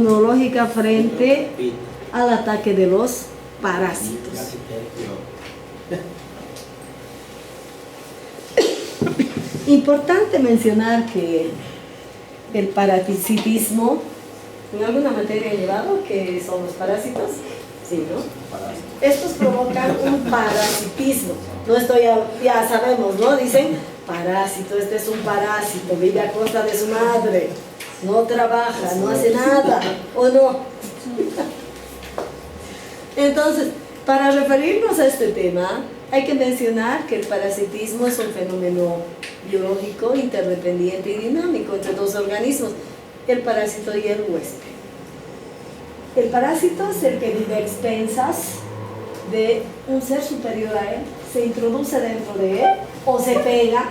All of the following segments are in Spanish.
inmunológica frente al ataque de los parásitos. Importante mencionar que el parasitismo, en alguna materia he llevado que son los parásitos, sí, ¿no? Estos provocan un parasitismo. No estoy, ya sabemos, ¿no? Dicen, parásito, este es un parásito, vive a costa de su madre, no trabaja, no hace nada, ¿o no? Entonces, para referirnos a este tema, hay que mencionar que el parasitismo es un fenómeno biológico, interdependiente y dinámico entre dos organismos, el parásito y el huésped. El parásito es el que vive a expensas de un ser superior a él, se introduce dentro de él o se pega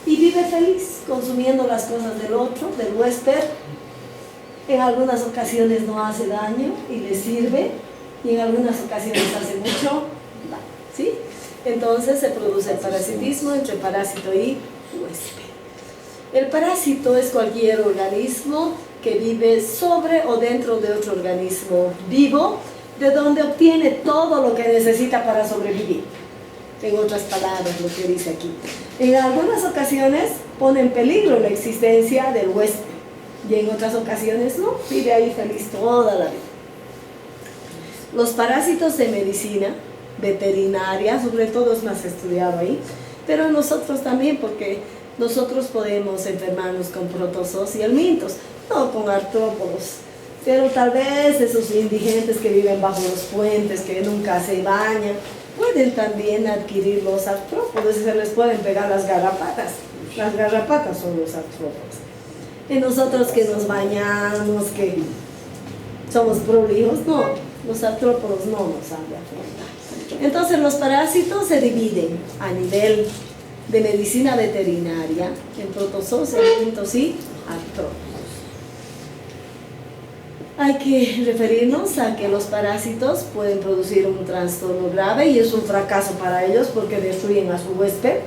y vive feliz consumiendo las cosas del otro, del huésped. En algunas ocasiones no hace daño y le sirve, y en algunas ocasiones hace mucho daño, ¿sí? Entonces se produce el parasitismo entre parásito y huésped. El parásito es cualquier organismo que vive sobre o dentro de otro organismo vivo, de donde obtiene todo lo que necesita para sobrevivir. En otras palabras, lo que dice aquí. En algunas ocasiones pone en peligro la existencia del huésped, y en otras ocasiones no, vive ahí feliz toda la vida. Los parásitos de medicina veterinaria, sobre todo es más estudiado ahí, pero nosotros también, porque nosotros podemos enfermarnos con protozoos y helmintos, no con artrópodos, pero tal vez esos indigentes que viven bajo los puentes, que nunca se bañan, pueden también adquirir los artrópodos y se les pueden pegar las garrapatas. Las garrapatas son los artrópodos. Y nosotros que nos bañamos, que somos prolijos, no, los artrópodos no nos han de afectar. Entonces los parásitos se dividen a nivel de medicina veterinaria en protozoos, helmintos y artrópodos. Hay que referirnos a que los parásitos pueden producir un trastorno grave y es un fracaso para ellos porque destruyen a su huésped,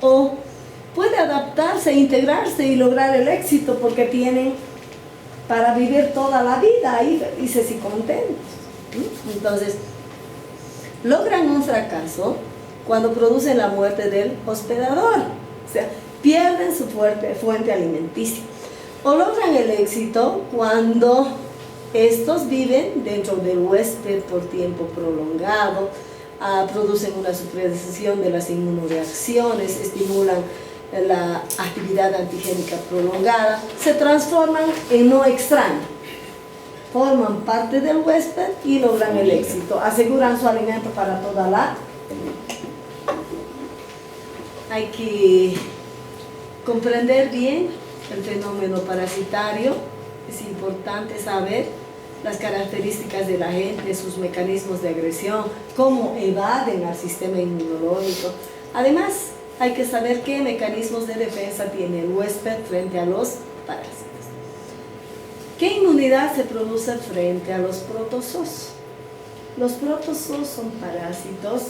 o puede adaptarse, integrarse y lograr el éxito porque tienen para vivir toda la vida ahí felices y contentos. Entonces, logran un fracaso cuando producen la muerte del hospedador, o sea, pierden su fuente alimenticia. O logran el éxito cuando estos viven dentro del huésped por tiempo prolongado, producen una supresión de las inmunoreacciones, estimulan la actividad antigénica prolongada, se transforman en no extraño, forman parte del huésped y logran el éxito, aseguran su alimento para toda la vida. Hay que comprender bien el fenómeno parasitario. Es importante saber las características del agente, sus mecanismos de agresión, cómo evaden al sistema inmunológico. Además, hay que saber qué mecanismos de defensa tiene el huésped frente a los parásitos. ¿Qué inmunidad se produce frente a los protozoos? Los protozoos son parásitos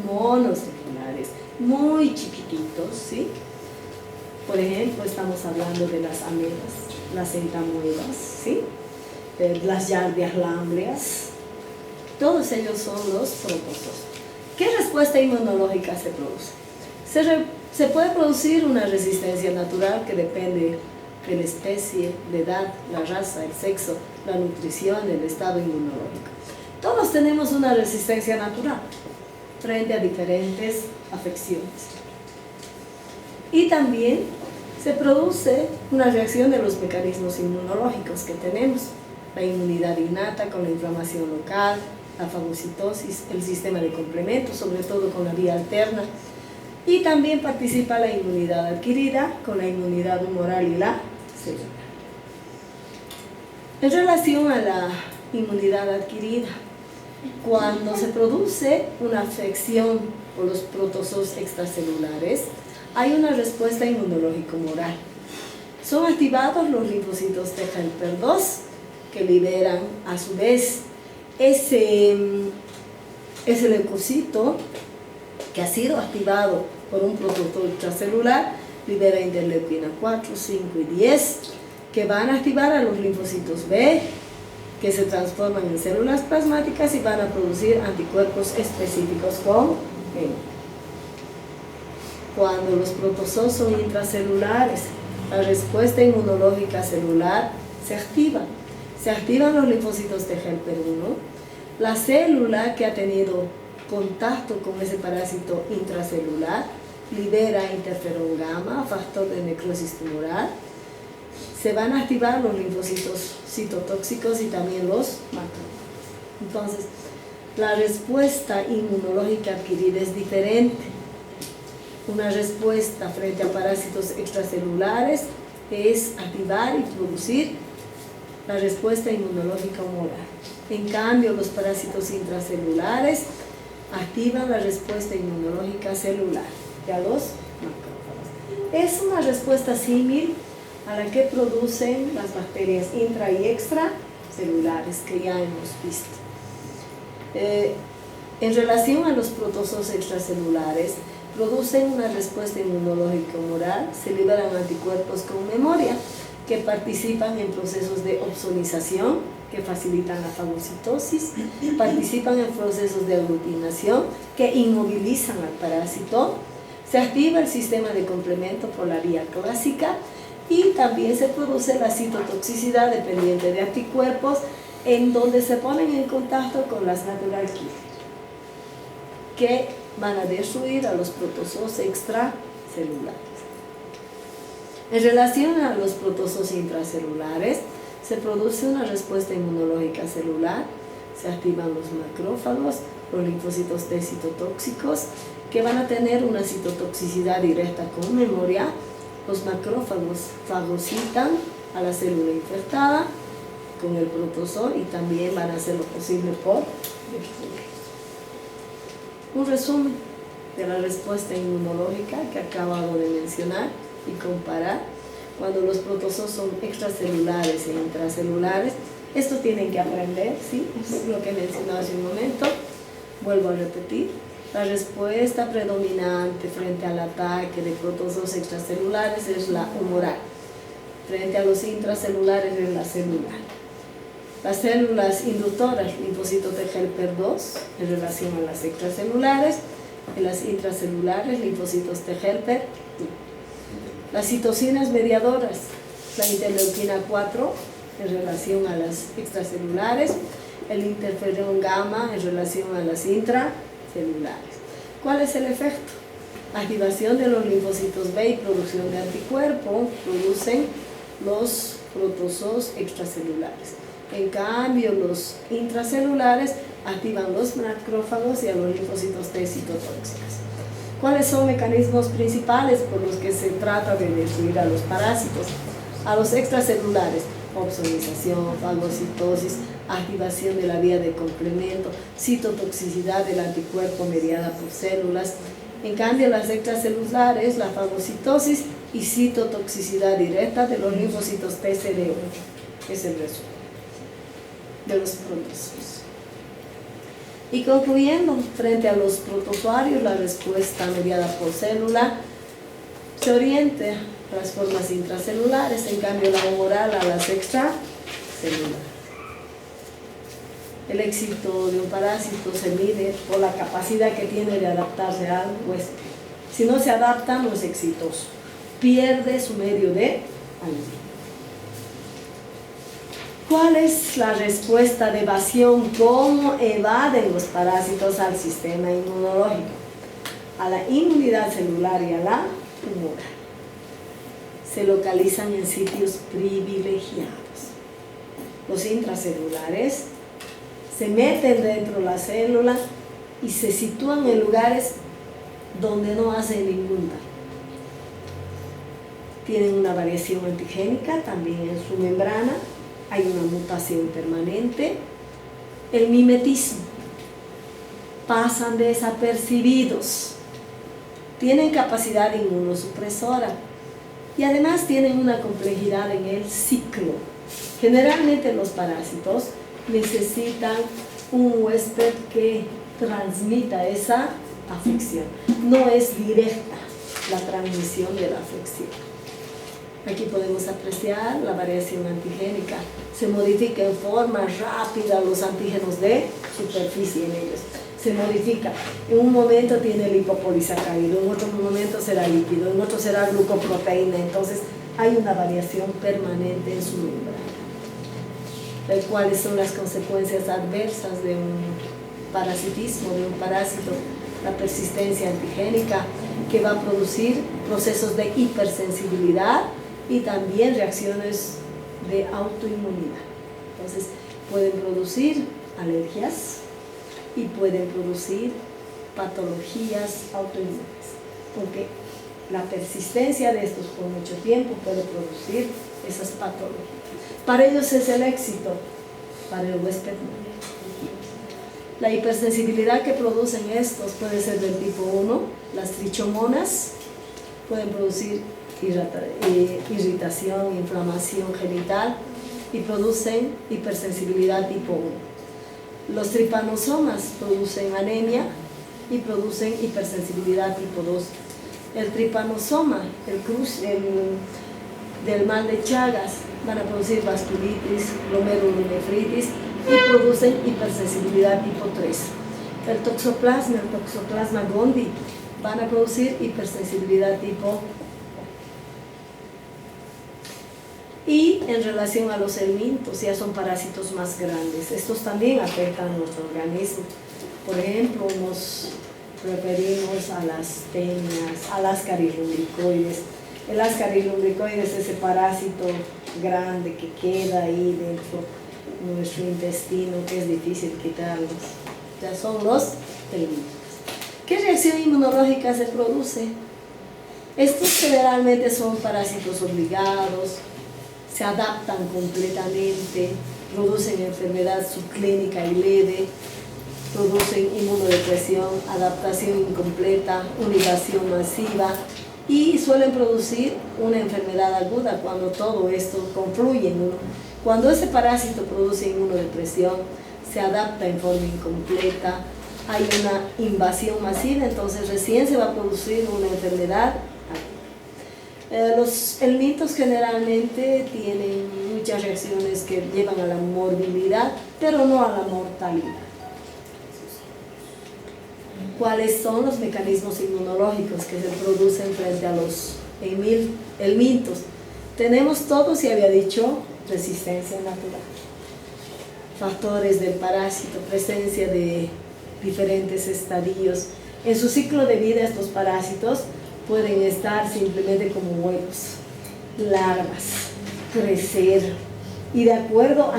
monocelulares, muy chiquititos, ¿sí? Por ejemplo, estamos hablando de las amebas, las entamoebas, ¿sí? Las yardias lámbreas. Todos ellos son los protozoos. ¿Qué respuesta inmunológica se produce? Se puede producir una resistencia natural que depende de la especie, la edad, la raza, el sexo, la nutrición, el estado inmunológico. Todos tenemos una resistencia natural frente a diferentes afecciones. Y también se produce una reacción de los mecanismos inmunológicos que tenemos. La inmunidad innata con la inflamación local, la fagocitosis, el sistema de complemento, sobre todo con la vía alterna. Y también participa la inmunidad adquirida con la inmunidad humoral y la celular. En relación a la inmunidad adquirida, cuando se produce una afección por los protozoos extracelulares, hay una respuesta inmunológico-humoral. Son activados los linfocitos T helper 2 que liberan a su vez ese leucocito que ha sido activado por un protozoo extracelular, libera interleuquina 4, 5 y 10 que van a activar a los linfocitos B, que se transforman en células plasmáticas y van a producir anticuerpos específicos con M. Cuando los protozoos son intracelulares, la respuesta inmunológica celular se activa. Se activan los linfocitos de helper 1. La célula que ha tenido contacto con ese parásito intracelular libera interferón gamma, factor de necrosis tumoral. Se van a activar los linfocitos citotóxicos y también los macrófagos. Entonces, la respuesta inmunológica adquirida es diferente. Una respuesta frente a parásitos extracelulares es activar y producir la respuesta inmunológica humoral. En cambio, los parásitos intracelulares activan la respuesta inmunológica celular y a los macrófagos. Es una respuesta similar a la que producen las bacterias intra y extracelulares que ya hemos visto. En relación a los protozoos extracelulares, producen una respuesta inmunológica humoral, se liberan anticuerpos con memoria que participan en procesos de opsonización que facilitan la fagocitosis, participan en procesos de aglutinación que inmovilizan al parásito, se activa el sistema de complemento por la vía clásica y también se produce la citotoxicidad dependiente de anticuerpos en donde se ponen en contacto con las natural killer que van a destruir a los protozoos extracelulares. En relación a los protozoos intracelulares, se produce una respuesta inmunológica celular, se activan los macrófagos, los linfocitos T citotóxicos, que van a tener una citotoxicidad directa con memoria. Los macrófagos fagocitan a la célula infectada con el protozoo y también van a hacer lo posible por destruir. Un resumen de la respuesta inmunológica que acabo de mencionar y comparar. Cuando los protozoos son extracelulares e intracelulares, esto tienen que aprender, ¿sí? Es lo que he mencionado hace un momento. Vuelvo a repetir. La respuesta predominante frente al ataque de protozoos extracelulares es la humoral. Frente a los intracelulares es la celular. Las células inductoras, linfocitos de helper 2, en relación a las extracelulares, y las intracelulares, linfocitos de helper 1. Las citocinas mediadoras, la interleuquina 4, en relación a las extracelulares, el interferón gamma en relación a las intracelulares. ¿Cuál es el efecto? Activación de los linfocitos B y producción de anticuerpos producen los protozoos extracelulares. En cambio, los intracelulares activan los macrófagos y a los linfocitos T citotóxicos. ¿Cuáles son mecanismos principales por los que se trata de destruir a los parásitos? A los extracelulares, opsonización, fagocitosis, activación de la vía de complemento, citotoxicidad del anticuerpo mediada por células. En cambio, las extracelulares, la fagocitosis y citotoxicidad directa de los linfocitos TCD8. Es el resumen de los protozoos. Y concluyendo, frente a los protozoarios, la respuesta mediada por célula se orienta a las formas intracelulares, en cambio la humoral a las extracelulares. El éxito de un parásito se mide por la capacidad que tiene de adaptarse al huésped. Si no se adapta, no es exitoso. Pierde su medio de alimento. ¿Cuál es la respuesta de evasión? ¿Cómo evaden los parásitos al sistema inmunológico? A la inmunidad celular y a la humoral. Se localizan en sitios privilegiados. Los intracelulares se meten dentro de la célula y se sitúan en lugares donde no hacen ningún daño. Tienen una variación antigénica también en su membrana. Hay una mutación permanente, el mimetismo, pasan desapercibidos, tienen capacidad inmunosupresora y además tienen una complejidad en el ciclo. Generalmente los parásitos necesitan un huésped que transmita esa afección, no es directa la transmisión de la afección. Aquí podemos apreciar la variación antigénica. Se modifica en forma rápida los antígenos de superficie en ellos. Se modifica. En un momento tiene lipopolisacárido, en otro momento será lípido, en otro será glucoproteína. Entonces hay una variación permanente en su membrana. ¿Cuáles son las consecuencias adversas de un parasitismo, de un parásito? La persistencia antigénica, que va a producir procesos de hipersensibilidad y también reacciones de autoinmunidad. Entonces pueden producir alergias y pueden producir patologías autoinmunes, porque la persistencia de estos por mucho tiempo puede producir esas patologías. Para ellos es el éxito, para el huésped no. La hipersensibilidad que producen estos puede ser del tipo 1, las trichomonas pueden producir irritación, inflamación genital y producen hipersensibilidad tipo 1. Los tripanosomas producen anemia y producen hipersensibilidad tipo 2. El tripanosoma, del mal de Chagas, van a producir vasculitis, glomerulonefritis y producen hipersensibilidad tipo 3. El toxoplasma gondii, van a producir hipersensibilidad tipo. Y en relación a los helmintos, ya son parásitos más grandes. Estos también afectan a nuestro organismo. Por ejemplo, nos referimos a las tenias, a las carilumbricoides. El ascarilumbricoides es ese parásito grande que queda ahí dentro de nuestro intestino, que es difícil quitarlos. Ya son los helmintos. ¿Qué reacción inmunológica se produce? Estos generalmente son parásitos obligados, se adaptan completamente, producen enfermedad subclínica y leve, producen inmunodepresión, adaptación incompleta, univación masiva y suelen producir una enfermedad aguda cuando todo esto confluye en uno. Cuando ese parásito produce inmunodepresión, se adapta en forma incompleta, hay una invasión masiva, entonces recién se va a producir una enfermedad. Los helmintos generalmente tienen muchas reacciones que llevan a la morbilidad, pero no a la mortalidad. ¿Cuáles son los mecanismos inmunológicos que se producen frente a los helmintos? Tenemos todos, ya había dicho, resistencia natural. Factores del parásito, presencia de diferentes estadios. En su ciclo de vida estos parásitos pueden estar simplemente como huevos, larvas, crecer, y de acuerdo a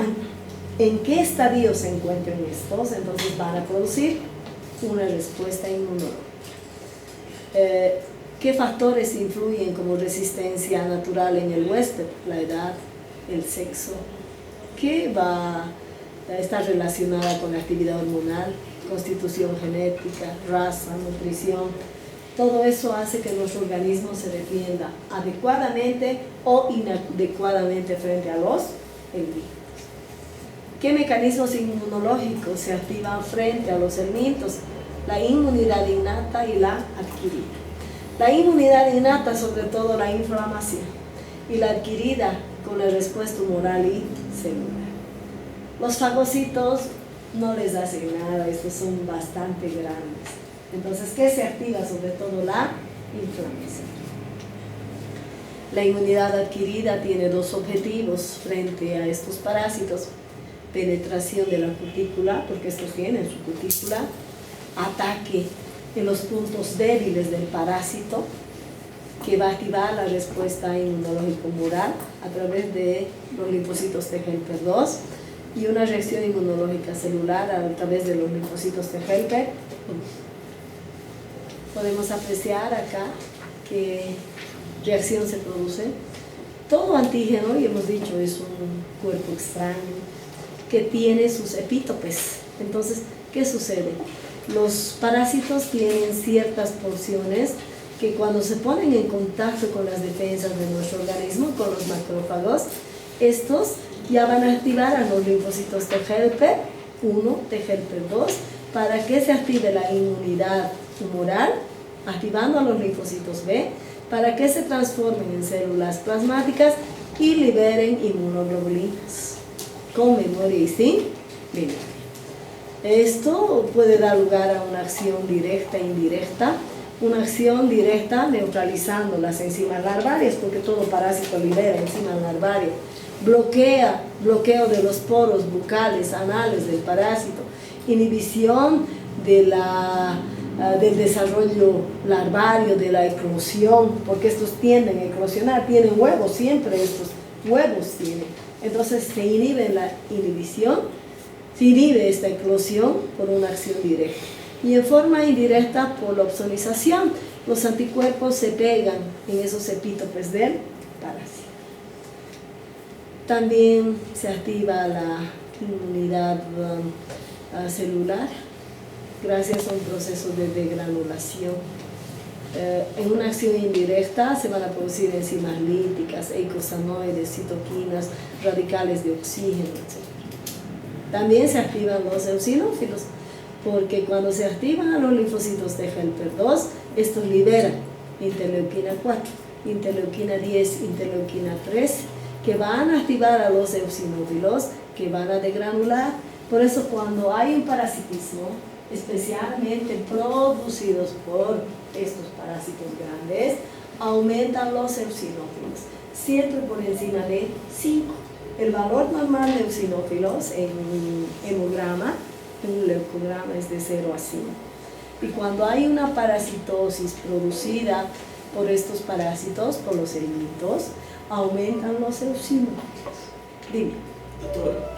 en qué estadio se encuentren estos, entonces van a producir una respuesta inmunológica. ¿Qué factores influyen como resistencia natural en el huésped? La edad, el sexo, que va a estar relacionada con la actividad hormonal, constitución genética, raza, nutrición. Todo eso hace que nuestro organismo se defienda adecuadamente o inadecuadamente frente a los helmintos. ¿Qué mecanismos inmunológicos se activan frente a los helmintos? La inmunidad innata y la adquirida. La inmunidad innata, sobre todo la inflamación, y la adquirida con la respuesta humoral y celular. Los fagocitos no les hacen nada, estos son bastante grandes. Entonces, ¿qué se activa? Sobre todo la inflamación. La inmunidad adquirida tiene dos objetivos frente a estos parásitos: penetración de la cutícula, porque estos tienen su cutícula, ataque en los puntos débiles del parásito, que va a activar la respuesta inmunológica humoral a través de los linfocitos T helper 2 y una reacción inmunológica celular a través de los linfocitos T helper 1. Podemos apreciar acá qué reacción se produce. Todo antígeno, y hemos dicho, es un cuerpo extraño que tiene sus epítopes. Entonces, ¿qué sucede? Los parásitos tienen ciertas porciones que cuando se ponen en contacto con las defensas de nuestro organismo, con los macrófagos, estos ya van a activar a los linfocitos T helper 1, T helper 2, para que se active la inmunidad humoral, activando a los linfocitos B, para que se transformen en células plasmáticas y liberen inmunoglobulinas con memoria y sin memoria. Esto puede dar lugar a una acción directa e indirecta. Una acción directa neutralizando las enzimas larvarias, porque todo parásito libera enzimas larvarias. Bloqueo de los poros bucales, anales del parásito. Inhibición del desarrollo larvario, de la eclosión, porque estos tienden a eclosionar, tienen huevos, siempre estos huevos tienen. Entonces se inhibe la inhibición, se inhibe esta eclosión por una acción directa. Y en forma indirecta por la opsonización, los anticuerpos se pegan en esos epítopes del parásito. También se activa la inmunidad celular gracias a un proceso de degranulación. En una acción indirecta se van a producir enzimas líticas, eicosanoides, citoquinas, radicales de oxígeno, etc. También se activan los eosinófilos, porque cuando se activan a los linfocitos de helper 2, estos liberan interleuquina 4, interleuquina 10, interleuquina 13, que van a activar a los eosinófilos, que van a degranular. Por eso cuando hay un parasitismo, especialmente producidos por estos parásitos grandes, aumentan los eosinófilos, siempre por encima de 5. El valor normal de eosinófilos en un hemograma, en un leucograma, es de 0 a 5. Y cuando hay una parasitosis producida por estos parásitos, por los ermitos, aumentan los eosinófilos. Dime. Doutora,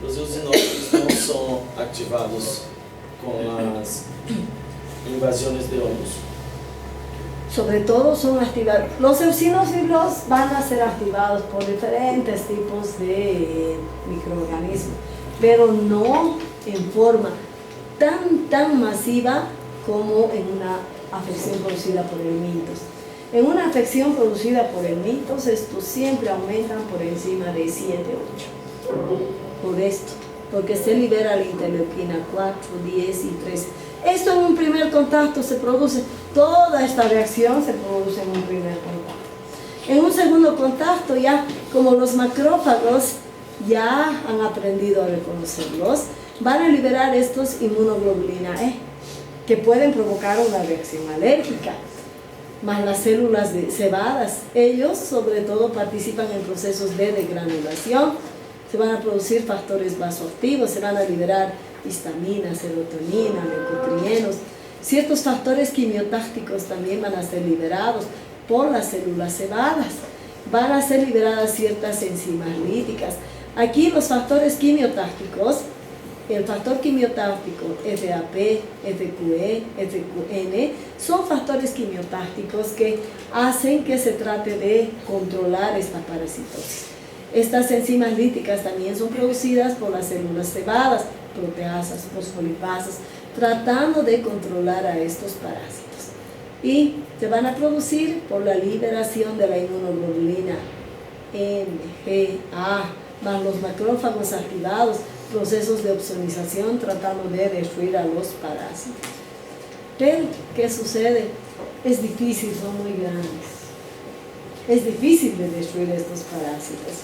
os eosinófilos não são ativados com as invasões de hongos? Sobre todo son activados. Los eosinófilos van a ser activados por diferentes tipos de microorganismos, pero no en forma tan masiva como en una afección producida por helmintos. En una afección producida por helmintos, estos siempre aumentan por encima de 7, 8. Por esto, porque se libera la interleuquina 4, 10 y 13. Esto en un primer contacto se produce, toda esta reacción se produce en un primer contacto. En un segundo contacto, ya como los macrófagos ya han aprendido a reconocerlos, van a liberar estos inmunoglobulina E, que pueden provocar una reacción alérgica. Más las células cebadas, ellos sobre todo participan en procesos de degranulación, se van a producir factores vasoactivos, se van a liberar histamina, serotonina, leucotrienos. Ciertos factores quimiotácticos también van a ser liberados por las células cebadas. Van a ser liberadas ciertas enzimas líticas. Aquí los factores quimiotácticos, el factor quimiotáctico FAP, FQE, FQN, son factores quimiotácticos que hacen que se trate de controlar esta parasitosis. Estas enzimas líticas también son producidas por las células cebadas, proteasas, fosfolipasas, tratando de controlar a estos parásitos. Y se van a producir por la liberación de la inmunoglobulina M, G, A, más los macrófagos activados, procesos de opsonización tratando de destruir a los parásitos. Pero, ¿qué sucede? Es difícil, son muy grandes. Es difícil de destruir estos parásitos.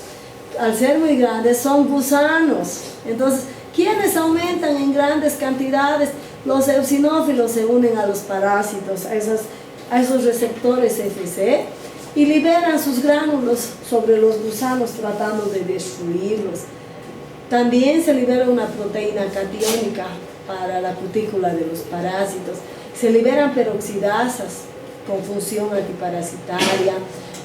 Al ser muy grandes, son gusanos. Entonces, ¿quiénes aumentan en grandes cantidades? Los eosinófilos se unen a los parásitos, a esos receptores FC, y liberan sus gránulos sobre los gusanos tratando de destruirlos. También se libera una proteína catiónica para la cutícula de los parásitos. Se liberan peroxidasas con función antiparasitaria.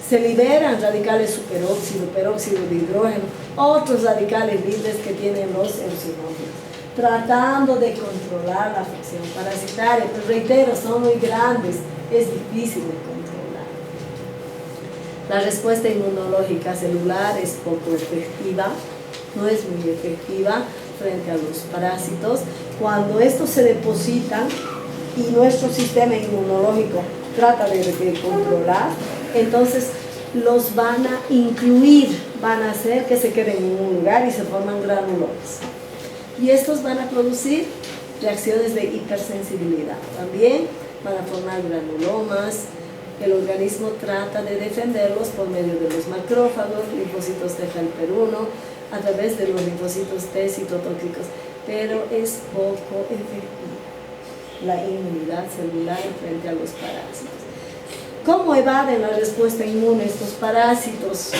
Se liberan radicales superóxido, peróxido de hidrógeno, otros radicales libres que tienen los eosinófilos, tratando de controlar la afección parasitaria. Pero reitero, son muy grandes, es difícil de controlar. La respuesta inmunológica celular es poco efectiva, no es muy efectiva frente a los parásitos. Cuando estos se depositan y nuestro sistema inmunológico trata de controlar, entonces los van a incluir, van a hacer que se queden en un lugar y se forman granulomas. Y estos van a producir reacciones de hipersensibilidad. También van a formar granulomas, el organismo trata de defenderlos por medio de los macrófagos, linfocitos de helper 1, a través de los linfocitos T citotóxicos, pero es poco efectivo la inmunidad celular frente a los parásitos. ¿Cómo evaden la respuesta inmune estos parásitos?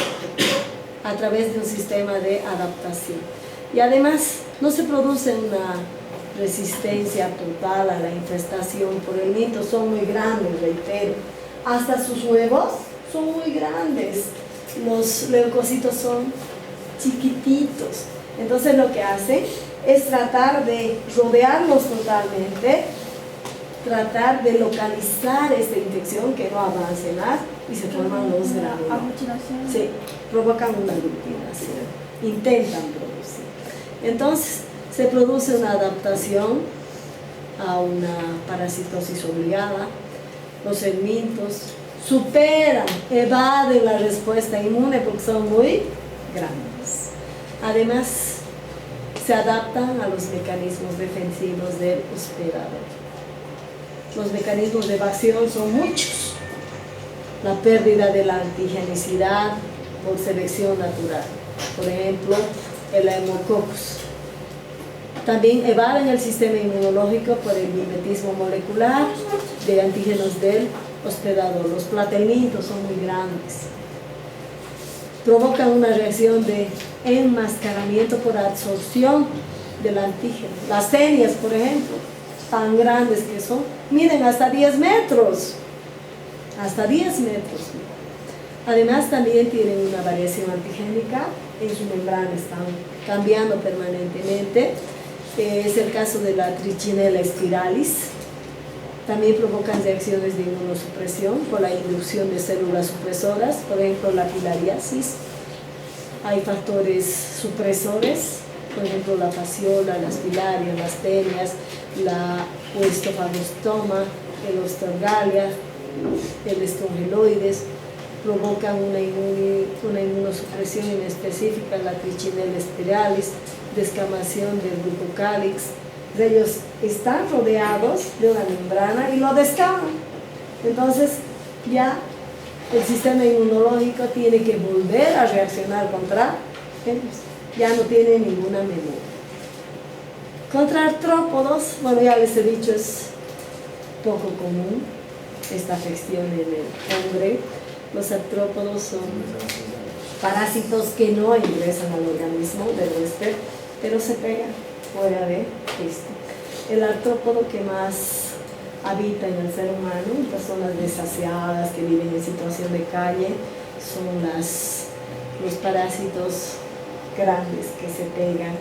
A través de un sistema de adaptación. Y además no se produce una resistencia total a la infestación por el mito, son muy grandes, reitero. Hasta sus huevos son muy grandes, los leucocitos son chiquititos. Entonces lo que hacen es tratar de rodearlos totalmente, tratar de localizar esta infección que no avance más y se forman los granulomas. Sí, provocan una aglutinación, intentan producir. Entonces se produce una adaptación a una parasitosis obligada. Los helmintos superan, evaden la respuesta inmune porque son muy grandes. Además, se adaptan a los mecanismos defensivos del hospedador. Los mecanismos de evasión son muchos. La pérdida de la antigenicidad por selección natural. Por ejemplo, el Haemococcus. También evaden el sistema inmunológico por el mimetismo molecular de antígenos del hospedador. Los platelmintos son muy grandes. Provocan una reacción de enmascaramiento por absorción del antígeno. Las tenias, por ejemplo, tan grandes que son, miden hasta 10 metros. Hasta 10 metros. Además, también tienen una variación antigénica. En su membrana están cambiando permanentemente. Es el caso de la Trichinella spiralis. También provocan reacciones de inmunosupresión por la inducción de células supresoras, por ejemplo la filariasis. Hay factores supresores, por ejemplo la fasciola, las filarias, las tenias, la oestophagostoma, el Ostergalia, el estrongeloides, provocan una inmunosupresión inespecífica, la Trichinella spiralis, descamación del grupo cálix. Ellos están rodeados de una membrana y lo descaman. Entonces ya el sistema inmunológico tiene que volver a reaccionar contra ellos. Ya no tiene ninguna memoria. Contra artrópodos, bueno, ya les he dicho, es poco común esta afección en el hombre. Los artrópodos son parásitos que no ingresan al organismo del huésped, pero se pegan fuera de esto. El artrópodo que más habita en el ser humano, personas desasiadas que viven en situación de calle, son los parásitos grandes que se pegan,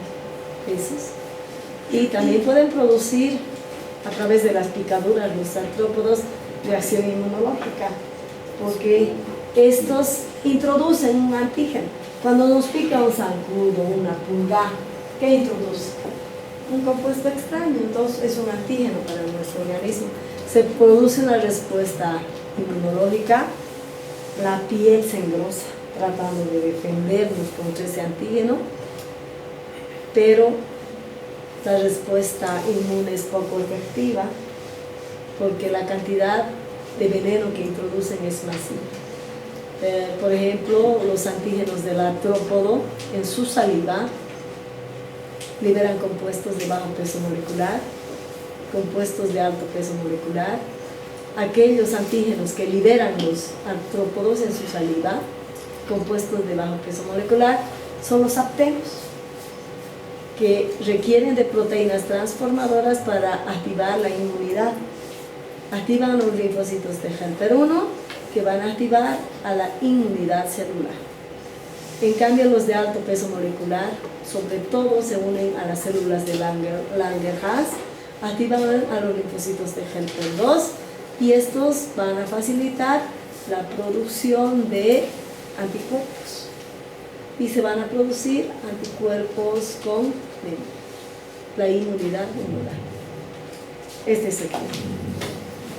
esos. Y también pueden producir a través de las picaduras los artrópodos reacción inmunológica, porque estos introducen un antígeno. Cuando nos pica un zancudo, una pulga, ¿qué introduce? Un compuesto extraño, entonces es un antígeno para nuestro organismo. Se produce una respuesta inmunológica, la piel se engrosa tratando de defendernos contra ese antígeno, pero la respuesta inmune es poco efectiva porque la cantidad de veneno que introducen es masiva. Por ejemplo, los antígenos del artrópodo en su saliva liberan compuestos de bajo peso molecular, compuestos de alto peso molecular. Aquellos antígenos que liberan los artrópodos en su saliva, compuestos de bajo peso molecular, son los aptenos, que requieren de proteínas transformadoras para activar la inmunidad. Activan los linfocitos de helper 1, que van a activar a la inmunidad celular. En cambio, los de alto peso molecular, sobre todo, se unen a las células de Langerhans, activan a los linfocitos de helper 2 y estos van a facilitar la producción de anticuerpos. Y se van a producir anticuerpos con la inmunidad humoral. Este es el caso.